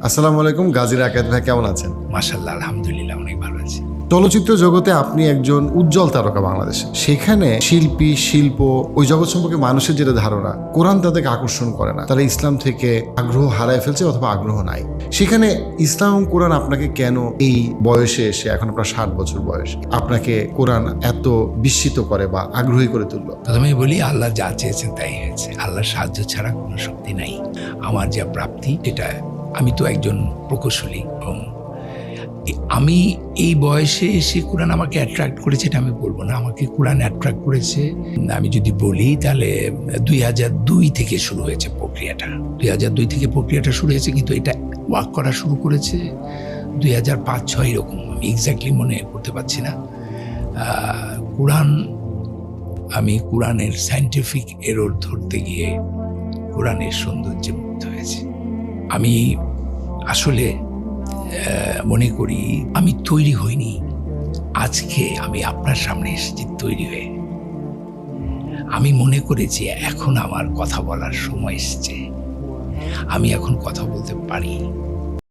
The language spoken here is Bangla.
আসসালামু আলাইকুম, গাজী রাকাত ভাই কেমন আছেন? মাশাআল্লাহ, আলহামদুলিল্লাহ, অনেক ভালো আছি। চলচ্চিত্র জগতে আপনি একজন উজ্জ্বল তারকা বাংলাদেশে। সেখানে শিল্পী, শিল্প, ওই জগৎ সম্পর্কে মানুষের যেটা ধারণা, কোরআন তাদেরকে আকর্ষণ করে না। তারা ইসলাম থেকে আগ্রহ হারায় ফেলছে অথবা আগ্রহ নাই। সেখানে ইসলাম এবং কোরআন আপনাকে কেন এই বয়সে এসে, এখন আপনার 60 বছর বয়স, আপনাকে কোরআন এত বিস্মিত করে বা আগ্রহী করে তুললো? প্রথমেই বলি, আল্লাহ যা চেয়েছেন তাই হয়েছে। আল্লাহর সাহায্য ছাড়া কোনো শক্তি নাই। আমার যা প্রাপ্তি, এটা আমি তো একজন প্রকৌশলী এবং আমি এই বয়সে এসে কোরআন আমাকে অ্যাট্রাক্ট করেছে এটা আমি বলবো না। আমাকে কোরআন অ্যাট্রাক্ট করেছে, আমি যদি বলি তাহলে 2002 থেকে শুরু হয়েছে প্রক্রিয়াটা। 2002 থেকে প্রক্রিয়াটা শুরু হয়েছে, কিন্তু এটা ওয়ার্ক করা শুরু করেছে 2005-06 এরকম। আমি এক্স্যাক্টলি মনে করতে পারছি না। আমি কোরআনের সায়েন্টিফিক এরর ধরতে গিয়ে কোরআনের সৌন্দর্যে মুগ্ধ হয়েছি। আমি আসলে মনে করি আমি তৈরি হইনি, আজকে আমি আপনার সামনে এসেছি তৈরি হয়ে। আমি মনে করেছি এখন আমার কথা বলার সময় এসেছে, আমি এখন কথা বলতে পারি।